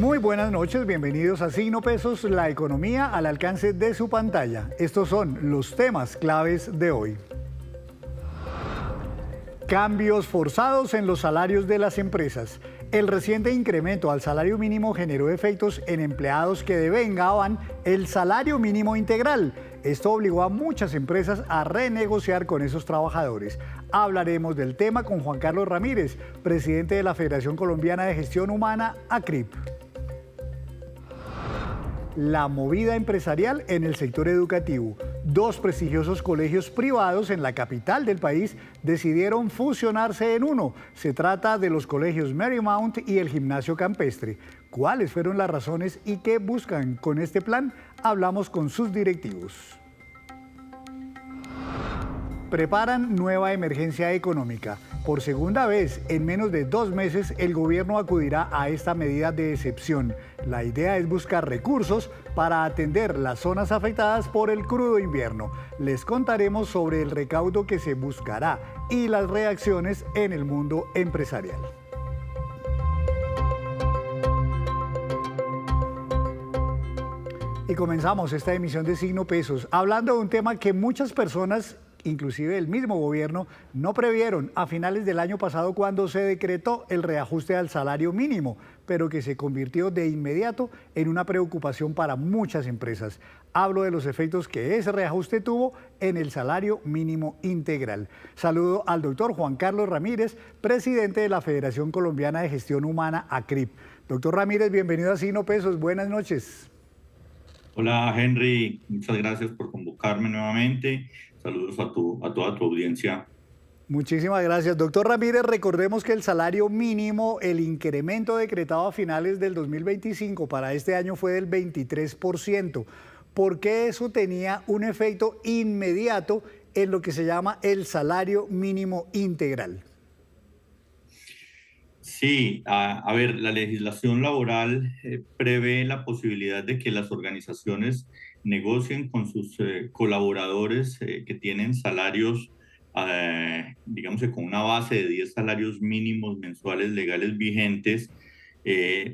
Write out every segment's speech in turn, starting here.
Muy buenas noches, bienvenidos a Signo Pesos, la economía al alcance de su pantalla. Estos son los temas claves de hoy. Cambios forzados en los salarios de las empresas. El reciente incremento al salario mínimo generó efectos en empleados que devengaban el salario mínimo integral. Esto obligó a muchas empresas a renegociar con esos trabajadores. Hablaremos del tema con Juan Carlos Ramírez, presidente de la Federación Colombiana de Gestión Humana, ACRIP. La movida empresarial en el sector educativo. Dos prestigiosos colegios privados en la capital del país decidieron fusionarse en uno. Se trata de los colegios Marymount y el Gimnasio Campestre. ¿Cuáles fueron las razones y qué buscan con este plan? Hablamos con sus directivos. Preparan nueva emergencia económica. Por segunda vez en menos de 2 meses, el gobierno acudirá a esta medida de excepción. La idea es buscar recursos para atender las zonas afectadas por el crudo invierno. Les contaremos sobre el recaudo que se buscará y las reacciones en el mundo empresarial. Y comenzamos esta emisión de Signo Pesos hablando de un tema que muchas personas, inclusive el mismo gobierno, no previeron a finales del año pasado cuando se decretó el reajuste al salario mínimo, pero que se convirtió de inmediato en una preocupación para muchas empresas. Hablo de los efectos que ese reajuste tuvo en el salario mínimo integral. Saludo al doctor Juan Carlos Ramírez, presidente de la Federación Colombiana de Gestión Humana, ACRIP. Doctor Ramírez, bienvenido a Signo Pesos. Buenas noches. Hola Henry, muchas gracias por convocarme nuevamente. Saludos a toda tu audiencia. Muchísimas gracias. Doctor Ramírez, recordemos que el salario mínimo, el incremento decretado a finales del 2025 para este año fue del 23%. ¿Por qué eso tenía un efecto inmediato en lo que se llama el salario mínimo integral? Sí, a ver, la legislación laboral prevé la posibilidad de que las organizaciones negocien con sus colaboradores que tienen salarios, digamos que con una base de 10 salarios mínimos mensuales legales vigentes,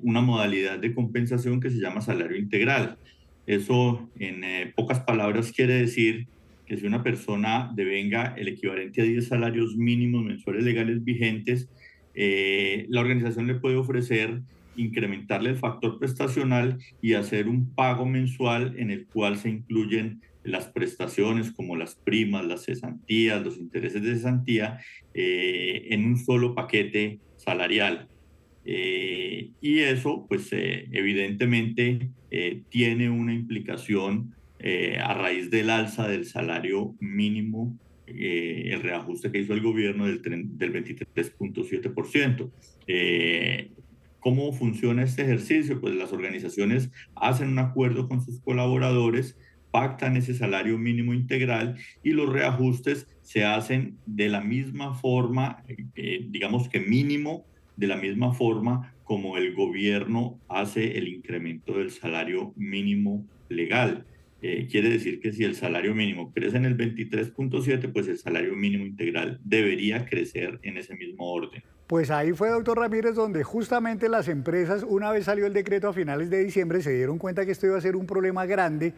una modalidad de compensación que se llama salario integral. Eso, en pocas palabras, quiere decir que si una persona devenga el equivalente a 10 salarios mínimos mensuales legales vigentes, la organización le puede ofrecer incrementarle el factor prestacional y hacer un pago mensual en el cual se incluyen las prestaciones como las primas, las cesantías, los intereses de cesantía en un solo paquete salarial. Y eso, pues evidentemente, tiene una implicación a raíz del alza del salario mínimo, el reajuste que hizo el gobierno del 23.7%. ¿Cómo funciona este ejercicio? Pues las organizaciones hacen un acuerdo con sus colaboradores, pactan ese salario mínimo integral y los reajustes se hacen de la misma forma, digamos que mínimo, de la misma forma como el gobierno hace el incremento del salario mínimo legal. Quiere decir que si el salario mínimo crece en el 23.7, pues el salario mínimo integral debería crecer en ese mismo orden. Pues ahí fue, doctor Ramírez, donde justamente las empresas, una vez salió el decreto a finales de diciembre, se dieron cuenta que esto iba a ser un problema grande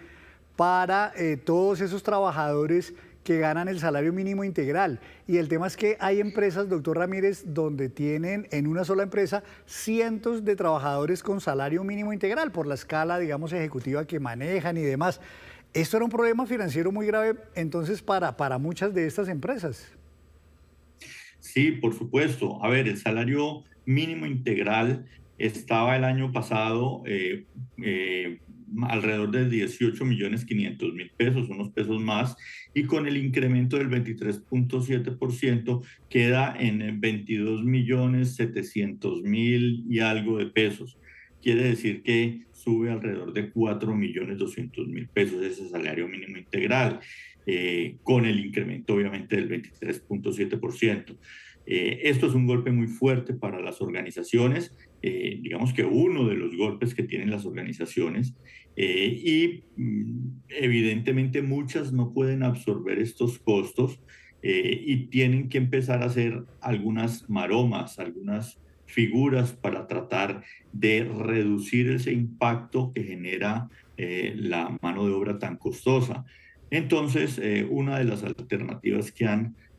para todos esos trabajadores que ganan el salario mínimo integral. Y el tema es que hay empresas, doctor Ramírez, donde tienen en una sola empresa cientos de trabajadores con salario mínimo integral por la escala, digamos, ejecutiva que manejan y demás. Esto era un problema financiero muy grave entonces para muchas de estas empresas. Sí, por supuesto. A ver, el salario mínimo integral estaba el año pasado alrededor de 18.500.000 pesos, unos pesos más, y con el incremento del 23.7% queda en 22.700.000 y algo de pesos. Quiere decir que sube alrededor de 4.200.000 pesos ese salario mínimo integral, con el incremento obviamente del 23.7%. Esto es un golpe muy fuerte para las organizaciones, digamos que uno de los golpes que tienen las organizaciones, evidentemente muchas no pueden absorber estos costos y tienen que empezar a hacer algunas maromas, algunas figuras para tratar de reducir ese impacto que genera la mano de obra tan costosa. Entonces, una de las alternativas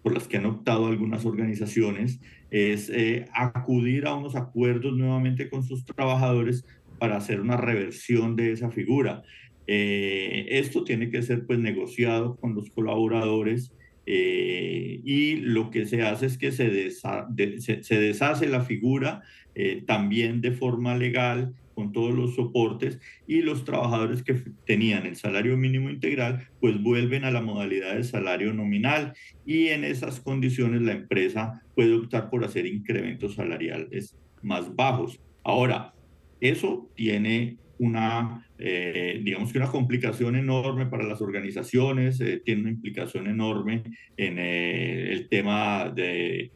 por las que han optado algunas organizaciones es acudir a unos acuerdos nuevamente con sus trabajadores para hacer una reversión de esa figura. Esto tiene que ser pues negociado con los colaboradores, y lo que se hace es que se deshace la figura también de forma legal con todos los soportes, y los trabajadores que tenían el salario mínimo integral pues vuelven a la modalidad de salario nominal, y en esas condiciones la empresa puede optar por hacer incrementos salariales más bajos. Ahora, eso tiene digamos que una complicación enorme para las organizaciones, tiene una implicación enorme en el tema de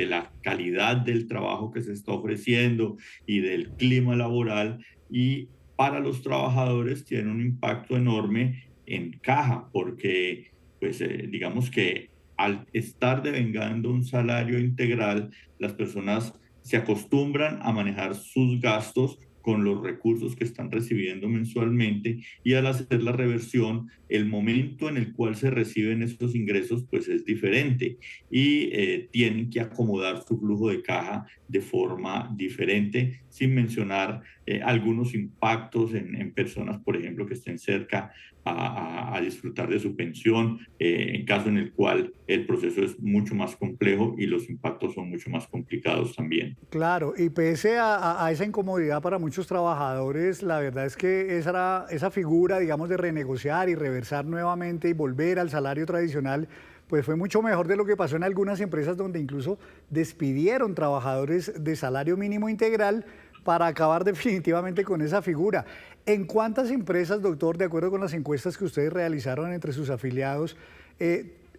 la calidad del trabajo que se está ofreciendo y del clima laboral, y para los trabajadores tiene un impacto enorme en caja, porque pues digamos que al estar devengando un salario integral, las personas se acostumbran a manejar sus gastos con los recursos que están recibiendo mensualmente, y al hacer la reversión, el momento en el cual se reciben esos ingresos pues es diferente, y tienen que acomodar su flujo de caja de forma diferente, sin mencionar algunos impactos en personas, por ejemplo, que estén cerca a disfrutar de su pensión, en caso en el cual el proceso es mucho más complejo y los impactos son mucho más complicados también. Claro, y pese a esa incomodidad para muchos trabajadores, la verdad es que esa figura, digamos, de renegociar y reversar nuevamente y volver al salario tradicional, pues fue mucho mejor de lo que pasó en algunas empresas donde incluso despidieron trabajadores de salario mínimo integral para acabar definitivamente con esa figura. ¿En cuántas empresas, doctor, de acuerdo con las encuestas que ustedes realizaron entre sus afiliados,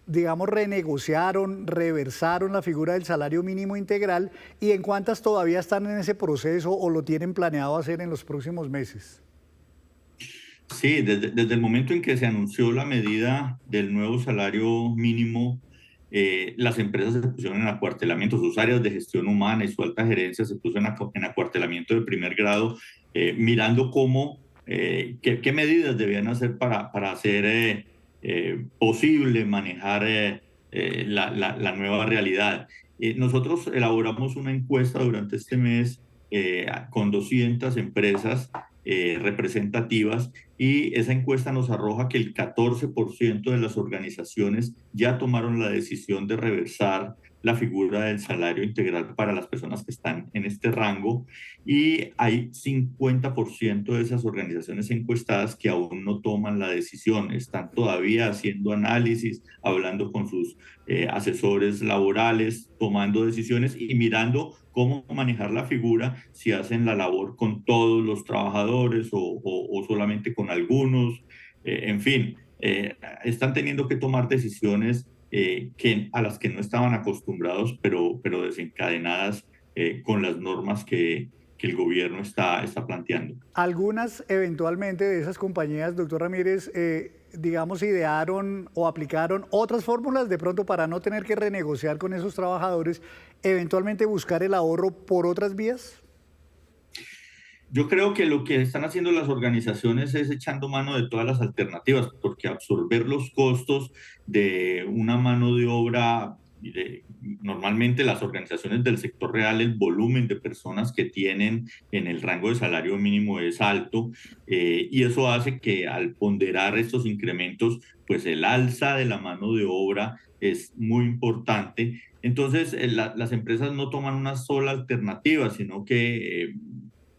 digamos, renegociaron, reversaron la figura del salario mínimo integral, y en cuántas todavía están en ese proceso o lo tienen planeado hacer en los próximos meses? Sí, desde el momento en que se anunció la medida del nuevo salario mínimo, las empresas se pusieron en acuartelamiento, sus áreas de gestión humana y su alta gerencia se puso en acuartelamiento de primer grado, mirando qué medidas debían hacer para hacer posible manejar la nueva realidad. Nosotros elaboramos una encuesta durante este mes con 200 empresas representativas, y esa encuesta nos arroja que el 14% de las organizaciones ya tomaron la decisión de reversar la figura del salario integral para las personas que están en este rango, y hay 50% de esas organizaciones encuestadas que aún no toman la decisión, están todavía haciendo análisis, hablando con sus asesores laborales, tomando decisiones y mirando cómo manejar la figura, si hacen la labor con todos los trabajadores o solamente con algunos, en fin, están teniendo que tomar decisiones a las que no estaban acostumbrados, pero desencadenadas con las normas que el gobierno está planteando. Algunas eventualmente de esas compañías, doctor Ramírez, digamos, idearon o aplicaron otras fórmulas de pronto para no tener que renegociar con esos trabajadores, eventualmente buscar el ahorro por otras vías. Yo creo que lo que están haciendo las organizaciones es echando mano de todas las alternativas, porque absorber los costos de una mano de obra, normalmente las organizaciones del sector real, el volumen de personas que tienen en el rango de salario mínimo es alto, y eso hace que al ponderar estos incrementos, pues el alza de la mano de obra es muy importante. Entonces, las empresas no toman una sola alternativa, sino que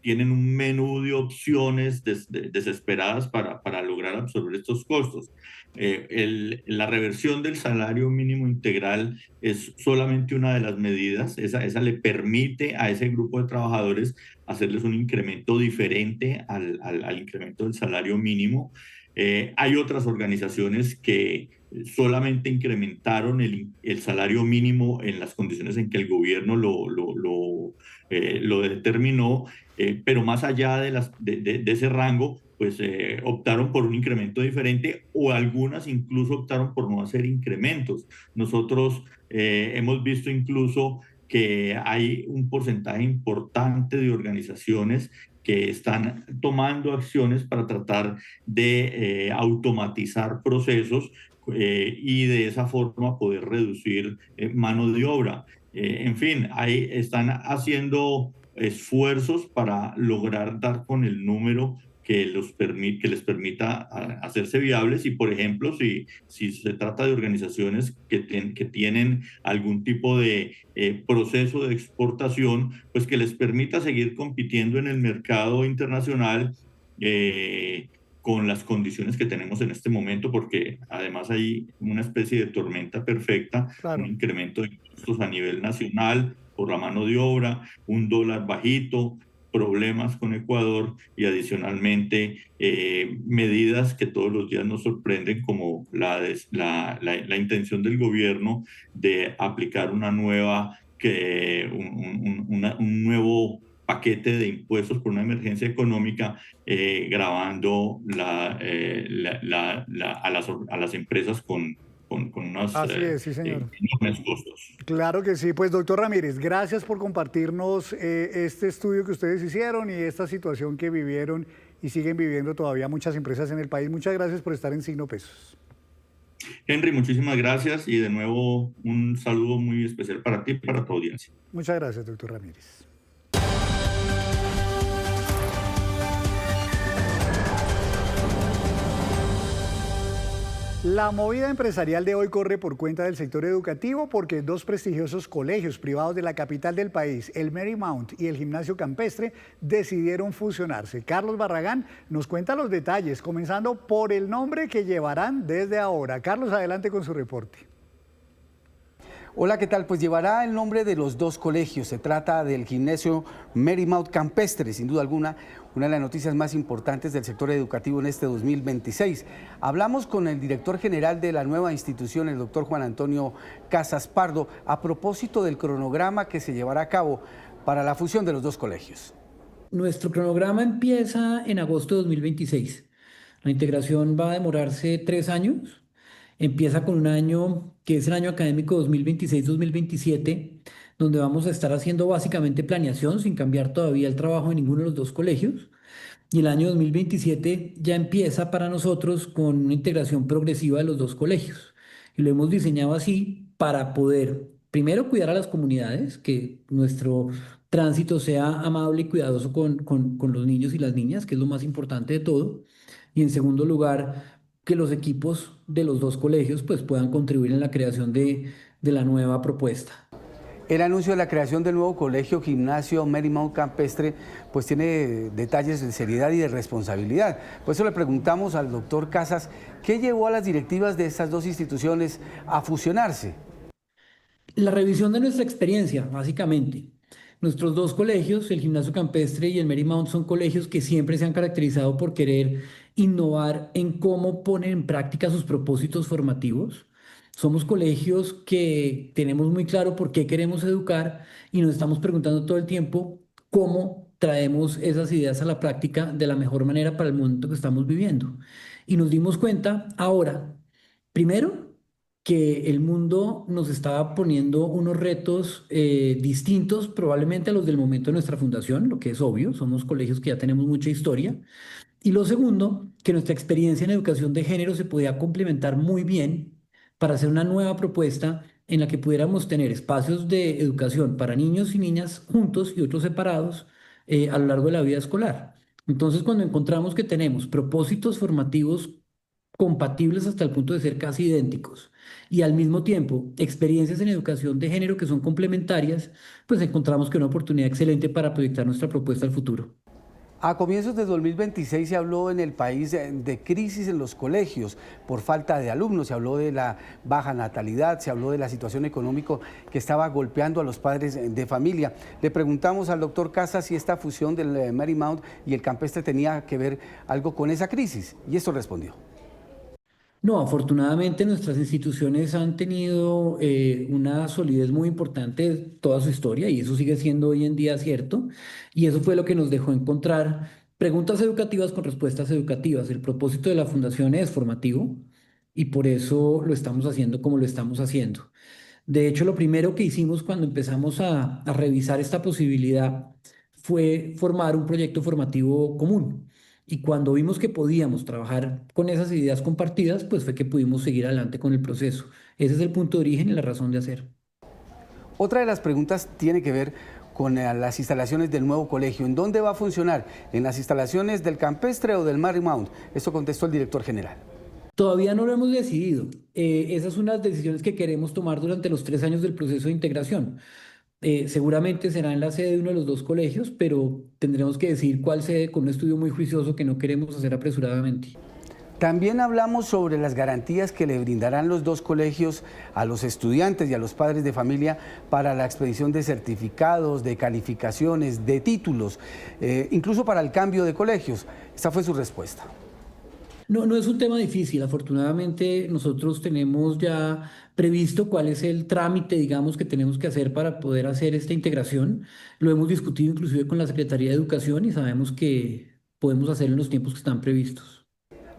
tienen un menú de opciones desesperadas para lograr absorber estos costos. La reversión del salario mínimo integral es solamente una de las medidas. Esa le permite a ese grupo de trabajadores hacerles un incremento diferente al incremento del salario mínimo. Hay otras organizaciones que solamente incrementaron el salario mínimo en las condiciones en que el gobierno lo determinó, pero más allá de ese rango, pues optaron por un incremento diferente, o algunas incluso optaron por no hacer incrementos. Nosotros hemos visto incluso que hay un porcentaje importante de organizaciones que están tomando acciones para tratar de automatizar procesos y de esa forma poder reducir mano de obra. En fin, ahí están haciendo esfuerzos para lograr dar con el número que les permita hacerse viables y, por ejemplo, si se trata de organizaciones que tienen algún tipo de proceso de exportación, pues que les permita seguir compitiendo en el mercado internacional con las condiciones que tenemos en este momento, porque además hay una especie de tormenta perfecta, un Claro. incremento de costos a nivel nacional por la mano de obra, un dólar bajito, problemas con Ecuador y adicionalmente medidas que todos los días nos sorprenden como la intención del gobierno de aplicar un nuevo paquete de impuestos por una emergencia económica, grabando a las empresas con unos Así es, sí, señor. enormes costos. Claro que sí. Pues doctor Ramírez, gracias por compartirnos este estudio que ustedes hicieron y esta situación que vivieron y siguen viviendo todavía muchas empresas en el país. Muchas gracias por estar en Signo Pesos. Henry, muchísimas gracias y de nuevo un saludo muy especial para ti y para tu audiencia. Muchas gracias, doctor Ramírez. La movida empresarial de hoy corre por cuenta del sector educativo porque dos prestigiosos colegios privados de la capital del país, el Marymount y el Gimnasio Campestre, decidieron fusionarse. Carlos Barragán nos cuenta los detalles, comenzando por el nombre que llevarán desde ahora. Carlos, adelante con su reporte. Hola, ¿qué tal? Pues llevará el nombre de los dos colegios. Se trata del Gimnasio Marymount Campestre, sin duda alguna, una de las noticias más importantes del sector educativo en este 2026. Hablamos con el director general de la nueva institución, el doctor Juan Antonio Casas Pardo, a propósito del cronograma que se llevará a cabo para la fusión de los dos colegios. Nuestro cronograma empieza en agosto de 2026. La integración va a demorarse 3 años. Empieza con un año que es el año académico 2026-2027, donde vamos a estar haciendo básicamente planeación sin cambiar todavía el trabajo de ninguno de los dos colegios. Y el año 2027 ya empieza para nosotros con una integración progresiva de los dos colegios. Y lo hemos diseñado así para poder, primero, cuidar a las comunidades, que nuestro tránsito sea amable y cuidadoso con los niños y las niñas, que es lo más importante de todo. Y en segundo lugar, que los equipos de los dos colegios pues, puedan contribuir en la creación de la nueva propuesta. El anuncio de la creación del nuevo colegio Gimnasio Marymount Campestre pues tiene detalles de seriedad y de responsabilidad. Por eso le preguntamos al doctor Casas qué llevó a las directivas de estas dos instituciones a fusionarse. La revisión de nuestra experiencia, básicamente. Nuestros dos colegios, el Gimnasio Campestre y el Marymount, son colegios que siempre se han caracterizado por querer innovar en cómo ponen en práctica sus propósitos formativos. Somos colegios que tenemos muy claro por qué queremos educar y nos estamos preguntando todo el tiempo cómo traemos esas ideas a la práctica de la mejor manera para el momento que estamos viviendo. Y nos dimos cuenta ahora, primero, que el mundo nos estaba poniendo unos retos distintos probablemente a los del momento de nuestra fundación, lo que es obvio, somos colegios que ya tenemos mucha historia. Y lo segundo, que nuestra experiencia en educación de género se podía complementar muy bien para hacer una nueva propuesta en la que pudiéramos tener espacios de educación para niños y niñas juntos y otros separados a lo largo de la vida escolar. Entonces, cuando encontramos que tenemos propósitos formativos compatibles hasta el punto de ser casi idénticos y al mismo tiempo experiencias en educación de género que son complementarias, pues encontramos que una oportunidad excelente para proyectar nuestra propuesta al futuro. A comienzos de 2026 se habló en el país de crisis en los colegios por falta de alumnos, se habló de la baja natalidad, se habló de la situación económica que estaba golpeando a los padres de familia. Le preguntamos al doctor Casas si esta fusión del Marymount y el Campestre tenía que ver algo con esa crisis y esto respondió. No, afortunadamente nuestras instituciones han tenido una solidez muy importante toda su historia y eso sigue siendo hoy en día cierto. Y eso fue lo que nos dejó encontrar preguntas educativas con respuestas educativas. El propósito de la fundación es formativo y por eso lo estamos haciendo como lo estamos haciendo. De hecho, lo primero que hicimos cuando empezamos a revisar esta posibilidad fue formar un proyecto formativo común. Y cuando vimos que podíamos trabajar con esas ideas compartidas, pues fue que pudimos seguir adelante con el proceso. Ese es el punto de origen y la razón de hacer. Otra de las preguntas tiene que ver con las instalaciones del nuevo colegio. ¿En dónde va a funcionar? ¿En las instalaciones del Campestre o del Marymount? Eso contestó el director general. Todavía no lo hemos decidido. Esas son las decisiones que queremos tomar durante los 3 años del proceso de integración. Seguramente será en la sede de uno de los dos colegios, pero tendremos que decidir cuál sede con un estudio muy juicioso que no queremos hacer apresuradamente. También hablamos sobre las garantías que le brindarán los dos colegios a los estudiantes y a los padres de familia para la expedición de certificados, de calificaciones, de títulos, incluso para el cambio de colegios. Esa fue su respuesta. No es un tema difícil. Afortunadamente, nosotros tenemos ya previsto cuál es el trámite, digamos, que tenemos que hacer para poder hacer esta integración. Lo hemos discutido inclusive con la Secretaría de Educación y sabemos que podemos hacerlo en los tiempos que están previstos.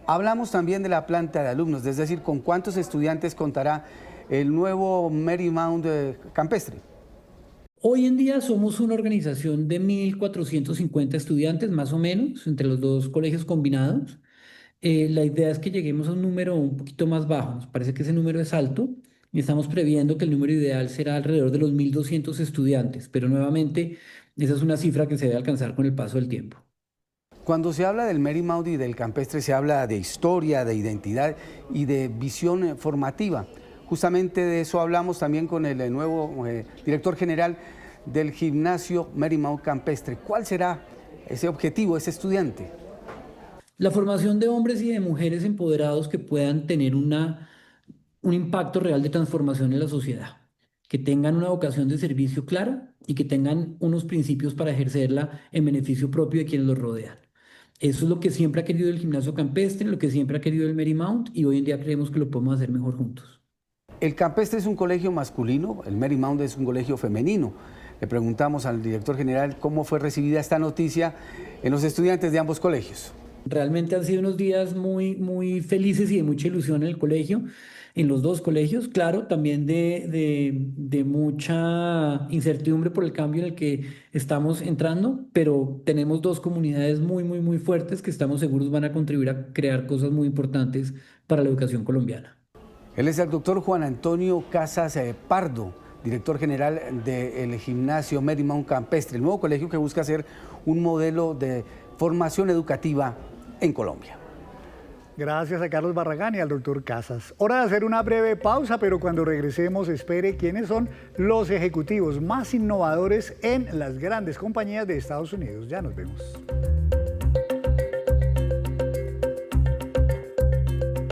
Hablamos también de la planta de alumnos, es decir, con cuántos estudiantes contará el nuevo Marymount Campestre. Hoy en día somos una organización de 1.450 estudiantes, más o menos, entre los dos colegios combinados. La idea es que lleguemos a un número un poquito más bajo. Nos parece que ese número es alto y estamos previendo que el número ideal será alrededor de los 1.200 estudiantes, pero nuevamente esa es una cifra que se debe alcanzar con el paso del tiempo. Cuando se habla del Marymount y del Campestre se habla de historia, de identidad y de visión formativa. Justamente de eso hablamos también con el nuevo director general del gimnasio Marymount Campestre. ¿Cuál será ese objetivo, ese estudiante? La formación de hombres y de mujeres empoderados que puedan tener un impacto real de transformación en la sociedad, que tengan una vocación de servicio clara y que tengan unos principios para ejercerla en beneficio propio de quienes los rodean. Eso es lo que siempre ha querido el gimnasio campestre, lo que siempre ha querido el Marymount y hoy en día creemos que lo podemos hacer mejor juntos. El Campestre es un colegio masculino, el Marymount es un colegio femenino. Le preguntamos al director general cómo fue recibida esta noticia en los estudiantes de ambos colegios. Realmente han sido unos días muy felices y de mucha ilusión en el colegio, en los dos colegios, claro, también de mucha incertidumbre por el cambio en el que estamos entrando, pero tenemos dos comunidades muy fuertes que estamos seguros van a contribuir a crear cosas muy importantes para la educación colombiana. Él es el doctor Juan Antonio Casas Pardo, director general del gimnasio Marymount Campestre, el nuevo colegio que busca ser un modelo de formación educativa en Colombia. Gracias a Carlos Barragán y al doctor Casas. Hora de hacer una breve pausa, pero cuando regresemos espere quiénes son los ejecutivos más innovadores en las grandes compañías de Estados Unidos. Ya nos vemos.